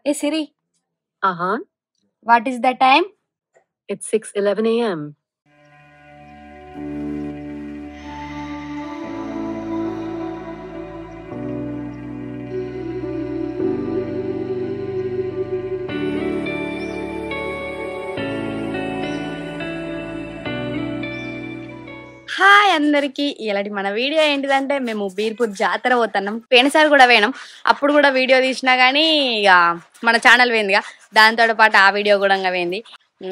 Hey Siri, What is the time? it's 6:11 a.m. Hi అందరికి. ఇలాంటి మన వీడియో ఏంటిదంటే మేము బీర్పూర్ జాతర పోతున్నాం. పోయినసారి కూడా పోయినాం. అప్పుడు కూడా వీడియో తీసినా కానీ ఇక మన ఛానల్ పోయిందిగా, దాంతో పాటు ఆ వీడియో కూడా పోయింది.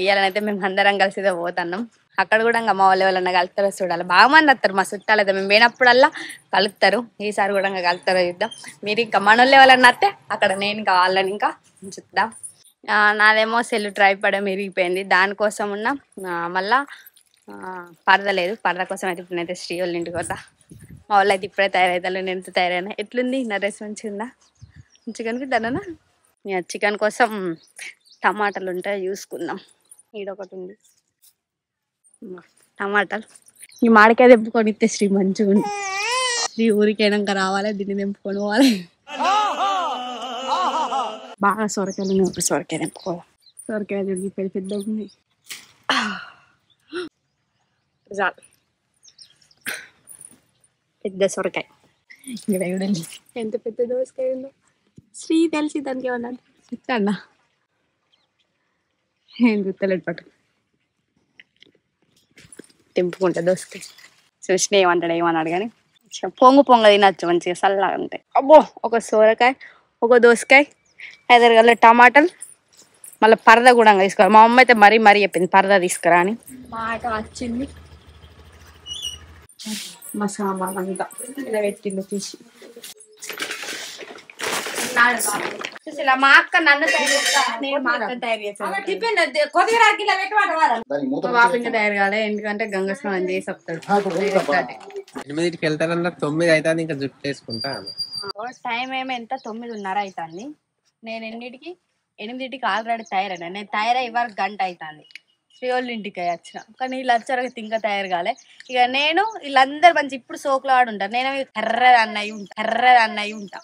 ఇలానైతే మేము అందరం కలిసి పోతున్నాం. అక్కడ కూడా మా వాళ్ళు ఎవరన్నా కలుస్తారో చూడాలి. బాగా మంది వస్తారు మా చుట్టాలు అయితే. మేము పోయినప్పుడల్లా కలుస్తారు. ఈసారి కూడా కలుస్తారో చూద్దాం. మీరు ఇంకా మన వాళ్ళు ఎవరన్నా వస్తే అక్కడ నేను ఇంకా వాళ్ళని ఇంకా చూద్దాం. నాదేమో సెల్ ట్రైపాడ్ విరిగిపోయింది. దానికోసం ఉన్న మళ్ళా పరద లేదు. పరద కోసం అయితే ఇప్పుడు అయితే శ్రీ వాళ్ళ ఇంటికి పోతా. మా వాళ్ళు అయితే ఇప్పుడే తయారవుతారు. నేను ఎంత తయారైనా. ఎట్లుంది నా డ్రెస్? మంచిగా ఉందా? మంచిగా కనిపిద్దానా? చికెన్ కోసం టమాటాలు ఉంటాయి చూసుకుందాం. ఈడొకటి ఉంది టమాటాలు. ఈ మామిడికాయ తెంపుకొని ఇస్తే శ్రీ మంచిగా ఉంది. శ్రీ ఊరికైనాక రావాలి, దీన్ని తెంపుకొని పోవాలి. బాగా సొరకాయలు ఒక సొరకాయ తెంపుకోవాలి. సొరకాయ తిరిగి పెద్ద పెద్దగా ఉంది. పెద్ద సొరకాయ ఇక్కడ చూడండి ఎంత పెద్ద దోసకాయ ఉందో. శ్రీ తెలిసి దానికి ఏమన్నా చెప్తాడా? ఏం గుర్తలేదు. పట్టు తెంపుకుంటా దోసకాయ. చూసిన ఏమన్నాడు కానీ పొంగు తినచ్చు మంచిగా చల్లగా ఉంటాయి. అబ్బో, ఒక సొరకాయ, ఒక దోసకాయ, ఎదురుగల టమాటాలు, మళ్ళీ పరద కూడా తీసుకోవాలి. మా అమ్మ అయితే మరీ చెప్పింది పరద తీసుకురా అని. మాట వచ్చింది. మా సామాన్ అంతా ఇలా పెట్టిండు తీసి. మా అక్క నన్ను తయారు చేస్తాను. తయారు కాలే, ఎందుకంటే గంగ స్నానం చేసి వస్తాడు. 8కి వెళ్తానన్నా 9 అవుతుంది. ఇంకా జుట్టు వేసుకుంటా. టైం ఏమో ఎంత 9:30 అవుతుంది. నేను 8కి ఆల్రెడీ తయారైనా. నేను తయారై వరకు గంట అవుతుంది. శ్రీ వాళ్ళ ఇంటికి వచ్చిన కానీ వీళ్ళు వచ్చారు ఇంకా తయారు కాలే. ఇక నేను వీళ్ళందరూ మంచి ఇప్పుడు సోకులు ఆడుంటారు. నేను కర్రదన్నయ్యి ఉంటా.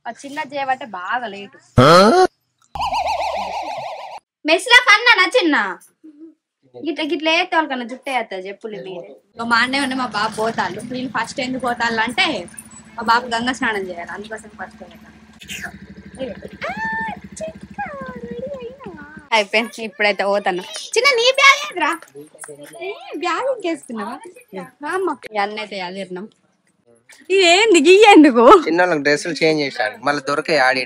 ఆ చిన్న చేయబట్టే బాగా లేటు. మెస్లా కన్నా చిన్న గిట్ల వేస్తే వాళ్ళకన్నా జుట్టు వేస్తా చెప్పులు మీరే. మా అన్నయ్య ఉండే మా బాబు పోతాళ్ళు. వీళ్ళు ఫస్ట్ ఎందుకు పోతాళ్ళు అంటే మా బాబు గంగ స్నానం చేయాలి, అందుకోసం ఫస్ట్ అయిపోయింది. ఇప్పుడైతే పోతాను. చిన్న నీ బ్యాగ్ ఏదిరా? బ్యాగ్ ఇంకేసుకున్నావా? అన్నీ అయితే అదిరినాం. ఇదేంది గీయేందుకు? చిన్నోళ్ళకి డ్రెస్సులు చేంజ్ చేశాడు. మళ్ళీ దొరికే ఆడి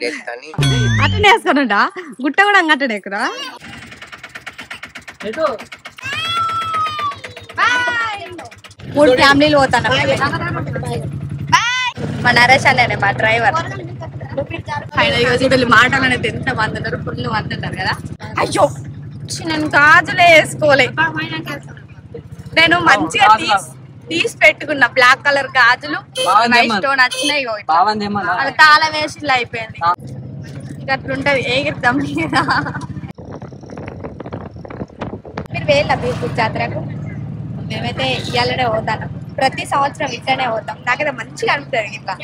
అట్టనే వేసుకోనంట. గుట్ట కూడా అంగట్టడే కదా. మూడు ఫ్యామిలీలు పోతాను. మా నరేష్ అనే మా డ్రైవర్. వీళ్ళు మాటలు అనేది ఎంత మంది ఉన్నారు, ఫుల్ మంది ఉంటారు కదా. అయ్యో, నేను గాజులే వేసుకోలే. నేను మంచిగా తీసి పెట్టుకున్నా బ్లాక్ కలర్ గాజులు. స్టోన్ వచ్చినాయి, అలా తాళం వేసి ఇలా అయిపోయింది. ఇక అట్లుంటది. ఎగిరిద్దాం మీద. మీరు వేళ్ళ బీర్పూర్ జాతరకు? మేమైతే ఇవాళనే పోతాను. ప్రతి సంవత్సరం ఇట్లనే పోతాం. నాకైతే మంచిగా అనిపిస్తుంది. ఇట్లా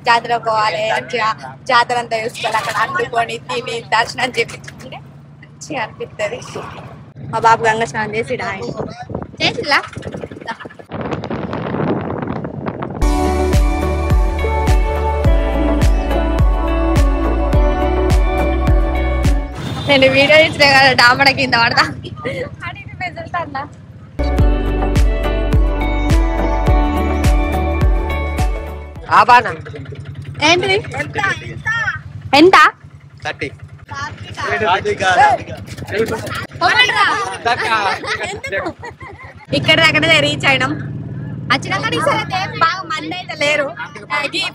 జాతర పోవాలి, మంచిగా జాతర అంతా చూసుకోవాలి, అక్కడ అంటుకొని తిని దర్శనం చేపించుకుంటే మంచిగా అనిపిస్తుంది. మా బాబు గంగ స్నానం చేసి చేసిలా. నేను వీడియో ఇచ్చిన కదా డామడ కింద పడతా అడిగి వెళ్తా అన్న. ఏంటిది? ఎంత? ఇక్కడ దగ్గర రీచ్ అయినాం. వచ్చినాక బాగా మంది అయితే లేరు.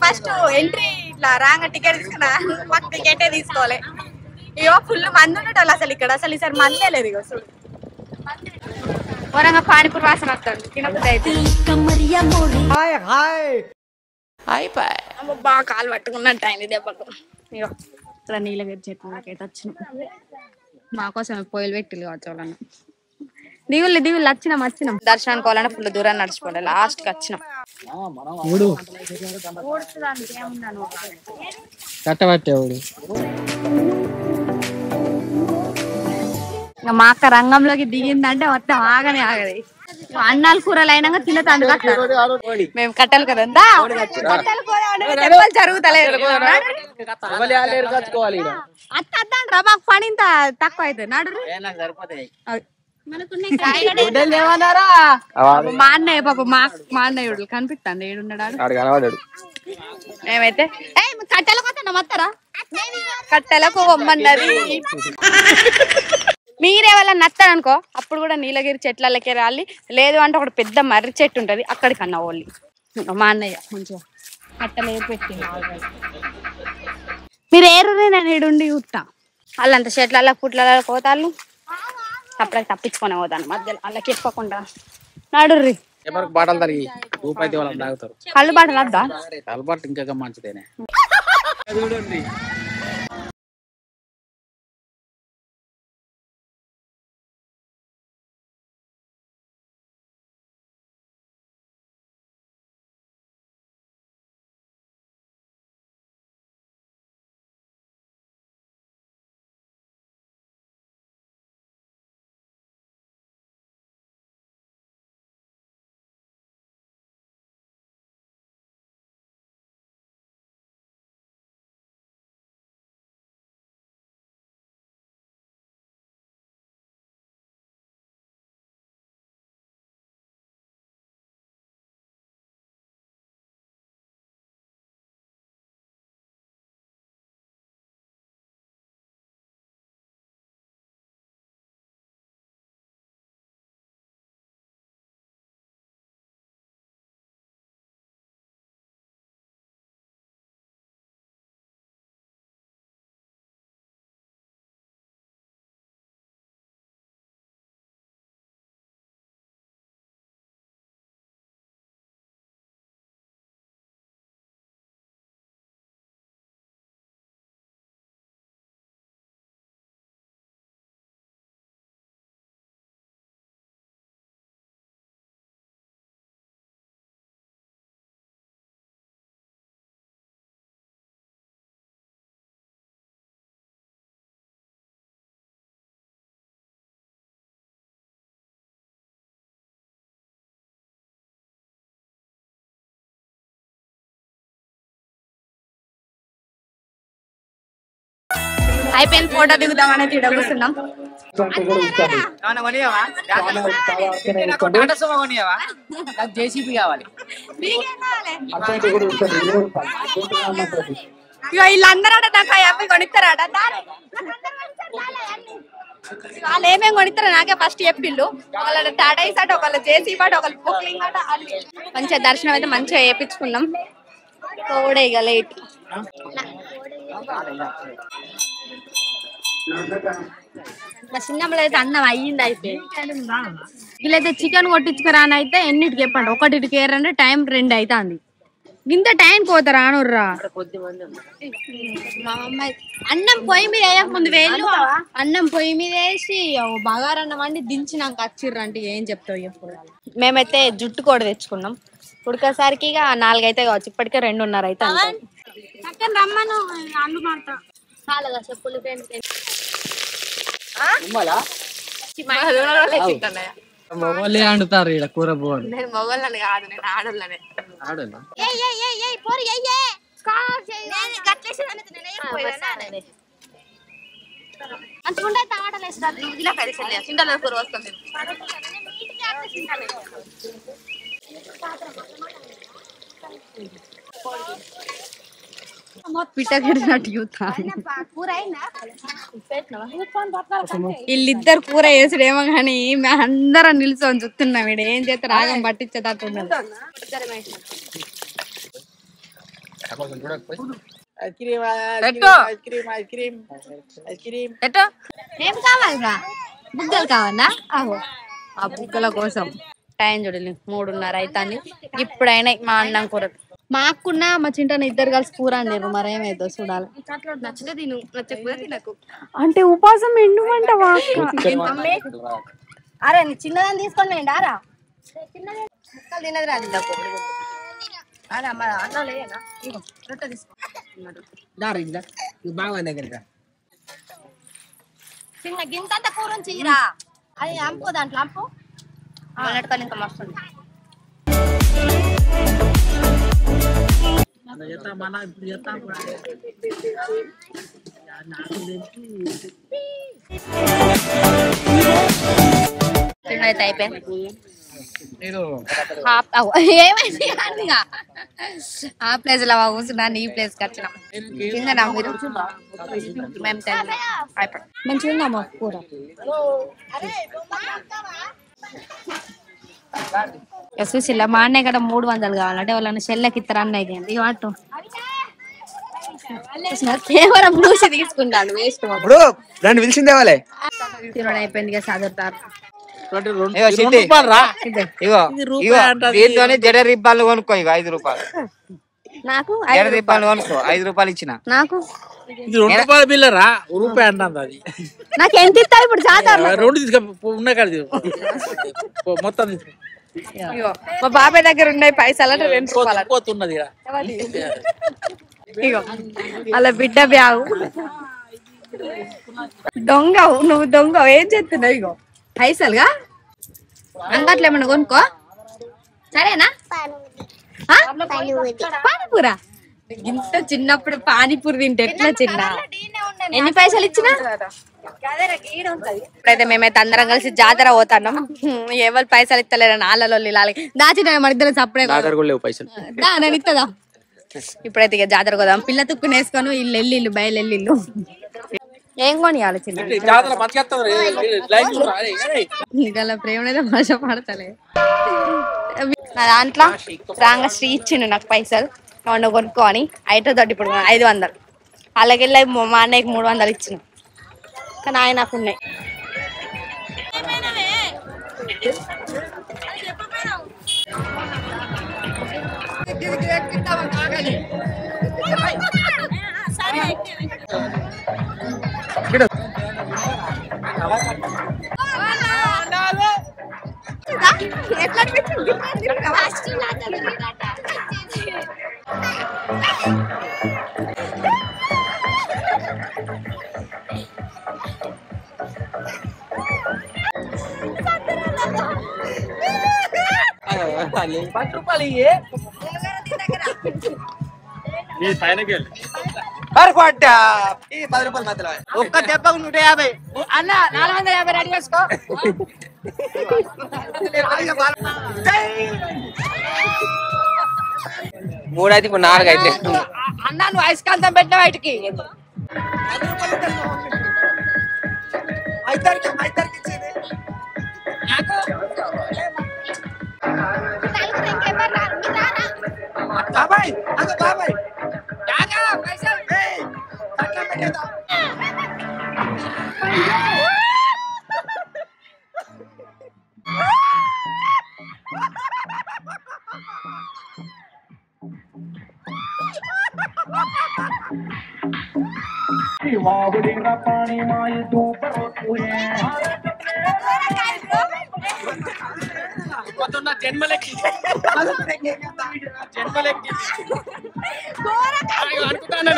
ఫస్ట్ ఎంట్రీ ఇట్లా రాంగ టికెట్ తీసుకున్నా. మాకు టికెటే తీసుకోవాలి. ఇగో ఫుల్ మంది ఉండేటోళ్ళు అసలు ఇక్కడ. అసలు ఈసారి మందే లేదు. ఇగో చూడు, వరంగా పానీపూరి వాసన వస్తుంది. తినకపోతే అయితే బాగా కాలు పట్టుకున్నట్టు అయింది దెబ్బకు. ఇగో ఇక్కడ నీలగిరి చెట్లకైతే వచ్చినాం. మా కోసం పొయ్యిలు పెట్టిల్లు కావచ్చు వాళ్ళన్న. దిగుళ్ళు వచ్చినాం. దర్శనానికి పోవాలంటే ఫుల్ దూరం నడిచిపోలే. లాస్ట్ కి వచ్చినాం. కట్టబట్టే మా అక్క రంగంలోకి దిగిందంటే మొత్తం ఆగనే ఆగది. అన్నాలు కూరలు అయినాక తినతాండు కదా మేము కట్టెలు కదా కట్టెలు కూర జరుగుతలేదు అత్తండి రా మాకు పని ఇంత తక్కువ అవుతుంది నాడు మా అన్నయ్య పాప మా అన్నయ్యుడు కనిపిస్తాండి ఏడున్నాడు మేమైతే కట్టెలకు వస్తాం వస్తారా కట్టెలకు వమ్మన్నది మీరేవాళ్ళ నచ్చారనుకో అప్పుడు కూడా నీలగిరి చెట్లకి రాలి లేదు అంటే ఒకటి పెద్ద మర్రి చెట్టు ఉంటది అక్కడికి అన్న ఓళ్ళి మా అన్నయ్య మంచిగా కట్టెలు ఏర్పెట్టి మీరు ఏరునే నేను ఏడుండి చూస్తా వాళ్ళంత చెట్ల పుట్ల పోతాళ్ళు అప్పటికి తప్పించుకొని పోతాను మధ్యలో వాళ్ళకి చెప్పకుండా నడుర్రి బాటలు తరిగి రూపాయి వాళ్ళని తాగుతారు కళ్ళు బాటలు వద్దా కళ్ళు బాట ఇంకా మంచిదేనే అయిపోయింది ఫోటో దిగుదామని తీడ కూర్చున్నాం జేసీబీ కావాలి వీళ్ళందరూ నాకు అవి కొనిస్తారట వాళ్ళు ఏమేమి కొనిస్తారో నాకే ఫస్ట్ చెప్పిండు ఒకళ్ళ టాటాయిస్ అట ఒకళ్ళ జేసీబీ అట ఒకళ్ళ బుక్లింగ్ అట మంచిగా దర్శనం అయితే మంచిగా చేయించుకున్నాం తోడే ఇక లేట్ మా చిన్నప్పుడు అయితే అన్నం అయ్యింది అయితే వీళ్ళైతే చికెన్ కొట్టించుకురా అని అయితే ఎన్నిటికి చెప్పండి ఒకటికి ఏరంటే టైం 2 అవుతుంది ఇంత టైం పోతారా అనుర్రా మా అమ్మాయి అన్నం పొయ్యి మీద వేయకముందు వేళ్ళు అన్నం పొయ్యి మీద వేసి బగారన్నం అండి దించినాక వచ్చిర్రు అంటే ఏం చెప్తావు ఎప్పుడు మేమైతే జుట్టు కూడా తెచ్చుకున్నాం ఉడకసరికి ఇక 4 అయితే కావచ్చు ఇప్పటికే 2:30 అయితే రమ్మను అల్లు మాట చాలదా చెప్పులు మొగోళ్ళే అండుతారు ఇక్కడ కూర పోవాలి నేను మొగోళ్ళని కాదు నేను ఆడోళ్ళనే మంచిగుండే టమాటాలు వేస్తారు ఇలా కలిసి చింతల కూర వస్తుంది పిట్టకెడినట్టు వీళ్ళిద్దరు కూర వేసుడేమో కానీ మేము అందరం నిల్చొని చూస్తున్నాం వీడు ఏం చేస్తే రాగం పట్టించేటట్టున్నాడు ఏం కావాలిరా బుగ్గలు కావాలా ఆహో ఆ బుగ్గల కోసం టైం చూడలే 3:30 అవుతుంది ఇప్పుడైనా మా అన్నం కూర మా అక్కున్న మా చింటన ఇద్దరు కలిసి కూర అండి మరేమైందో చూడాలి నచ్చితే తిను నచ్చకపోతే తినకు అంటే ఉపాసం ఎండుమంటవా అరే చిన్నదాన్ని తీసుకొని వేయండి ఆరా తిన్నది రాదు అన్నం లేనా రొట్టె తీసుకో బాగా దగ్గర చిన్న గింతంత కూర చీరా అది అంపు దాంట్లో అంపు మొన్నటికల్ ఇంకా మస్తుంది తిన్నైతే అయిపోయింది ఏమైంది ఆ ప్లేస్ లో కూర్చున్నాను ఈ ప్లేస్ కి వచ్చినాం తిందనా మీరు మేము అయిపోయి మంచిగా ఉన్నామా కూర చూసిల్లా మా అన్నయ్య కదా 300 కావాలంటే వాళ్ళని చెల్లెకి ఇస్తారు అన్నయ్య ఇది వాటు కేవలం చూసి తీసుకుంటాను వేస్ట్ రెండు పిలిచిందే వాళ్ళే తినడం అయిపోయింది కదా చదువుతారు జడ రిబ్బాలు కొనుక్కో ఇక 5 రూపాయలు నాకు జడ రిబ్బాలు కొనుక్కో 5 రూపాయలు ఇచ్చిన నాకు ₹2 బిల్లరా రూపాయి అంటుంది అది నాకు ఎంత ఇస్తావు ఇప్పుడు జాతర రెండు తీసుకో ఉన్న కాదు మొత్తం మా బాబాయ్ దగ్గర ఉన్నాయి పైసలు అంటే 2 రూపాయలు పోతున్నది ఇగో అలా బిడ్డ బ్యాగు దొంగ నువ్వు దొంగ ఏం చేస్తున్నావు ఇగో పైసలుగా అంగట్లో ఏమన్నా కొనుక్కో సరేనా పానీపూరా ఇంత చిన్నప్పుడు పానీపూరి తింటే ఎట్లా చిన్న ఎన్ని పైసలు ఇచ్చినా ఇప్పుడైతే మేమైతే అందరం కలిసి జాతర పోతున్నాం ఎవరు పైసలు ఇస్తలేరని ఆళ్ళలో దాచిన మన ఇద్దరు సప్పుడే పైసలు నేను ఇస్తుందా ఇప్పుడైతే ఇక జాతర పోదాం పిల్ల తుక్కుని వేసుకొని ఇల్లు బయలు ఏం కొనియాలి చిన్న ప్రేమనైతే భాష పడతలే నా దాంట్లో రాంగా శ్రీ ఇచ్చిండు నాకు పైసలు ఏమన్నా కొనుక్కోని అయితే తోటి ఇప్పుడు 500 అలాగెళ్ళి మా అన్నయ్యకి 300 ఇచ్చిన కానీ ఆయన నాకు ఉన్నాయి ఎట్లా ఒక్క దెబ్బకు 150 అన్న 450 రెడీ చేసుకో మూడైతే ఇప్పుడు 4 అయితే అన్న నువ్వు అయస్కాంతం పెట్టిన బయటికి జన్మలెక్కి అనుకుంటాను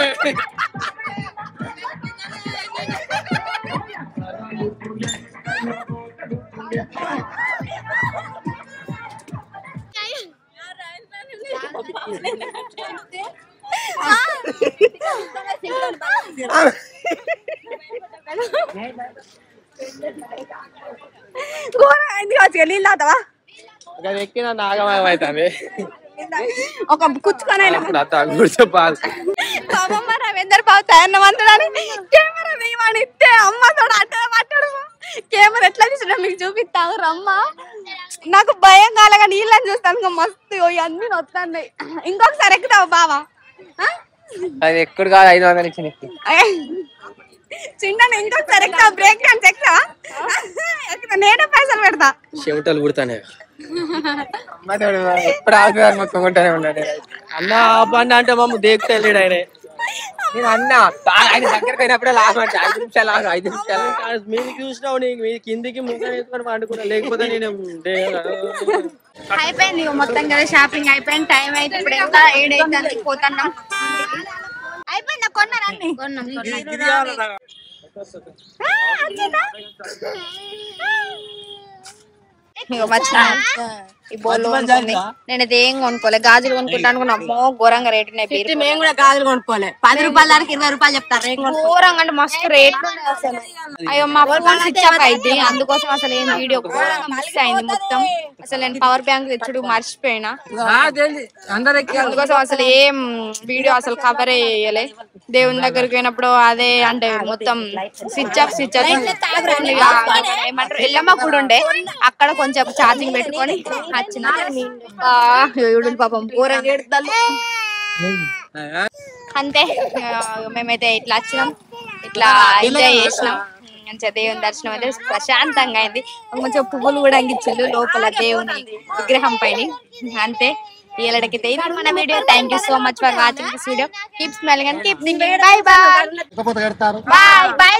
నీళ్ళు తాగుతావా ఎక్కిన నాగమయం అవుతుంది ఒక కుచ్చుకొని రవీందర్ బాబు తయారమంటాడని కెమెరా వేయమని ఇస్తే అమ్మ తోడు అట్ట పట్టడు కెమెరా ఎట్లా తీసినా మీకు చూపిస్తావు రమ్మ నాకు భయం కాలేగా నీళ్ళని చూస్తాను మస్తు అన్ని వస్తాయి ఇంకొకసారి ఎక్కుతావు బావా అది ఎక్కడ కాదు 500 ఇచ్చింది చిన్న ఇంకొకసారి ఎక్కుతావు బ్రేక్ డాన్స్ ఎక్కుతావా ఎక్కుతా నేనే పైసలు పెడతా చెమటలు పుడతానే ఎప్పుడు ఆగుతారు మొత్తం కొంటానే ఉన్నాడు అన్న ఆపండి అంటే మమ్మ దేకుతా వెళ్ళాడు ఆయన నేను అన్న ఆయన దగ్గరికి అయినప్పుడే లాగమంటే 5 నిమిషాలు ఆగు 5 నిమిషాలు మీరు చూసినావు నీకు మీ కిందికి ముఖం వేసుకొని పండుకున్నా లేకపోతే నేను అయిపోయింది మొత్తం కదా షాపింగ్ అయిపోయింది టైం అయితే ఇప్పుడు ఎంత 7 అయితే పోతున్నాం అయిపోయిందా కొన్నారా అన్ని ఈ బోల్ నేనైతే ఏం కొనుక్కోలే, గాజులు కొనుక్కుంటా అనుకున్నా. అమ్మో ఘోరంగా రేట్ ఉన్నాయి. మేము కూడా గాజులు కొనుక్కోలే, 10 రూపాయల దానికి 20 రూపాయలు చెప్తారు. ఘోరంగా అంటే మస్తు రేట్లు ఉన్నాయి అసలు. అయ్యో మా ఫోన్ స్విచ్ ఆఫ్ అయింది, అందుకోసం అసలు ఏం వీడియో ఘోరంగా మిస్ అయింది మొత్తం. అసలు నేను పవర్ బ్యాంక్ తెచ్చుడు మర్చిపోయినా, అందుకోసం అసలు ఏం వీడియో అసలు కవర్ చేయలే. దేవుని దగ్గరికి పోయినప్పుడు అదే అంటే మొత్తం స్విచ్ ఆఫ్ ఏమంటారు ఎల్లమ్మ కూడా ఉండే, అక్కడ కొంచెం ఛార్జింగ్ పెట్టుకొని వచ్చిన. పాపం ఘోరంగా ఏడుతారు అంతే. మేమైతే ఇట్లా వచ్చినాం, ఇట్లా ఎంజాయ్ చేసినాం. మంచిగా దేవుని దర్శనం అయితే ప్రశాంతంగా అయింది. మంచిగా పువ్వులు కూడా అందించారు లోపల దేవుని విగ్రహం పైన. అంతే ఇలాంటికైతే ఇది మన video. Thank you so much for watching this video. Keep smiling and keep thinking. Bye bye bye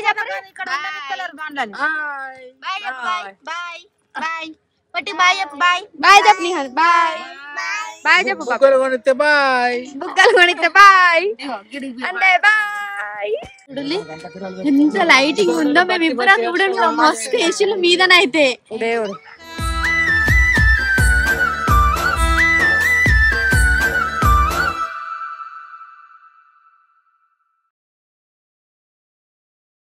bye చెప్పు నిహాల్. బాయ్ బాయ్ చెప్పు. బుక్కలు కొనితే బాయ్ అంటే బాయ్. ఎంత లైటింగ్ ఉందో మేము ఇప్పుడు చూడండి, మస్తు ఏసీలు మీదనైతే దేవుడు.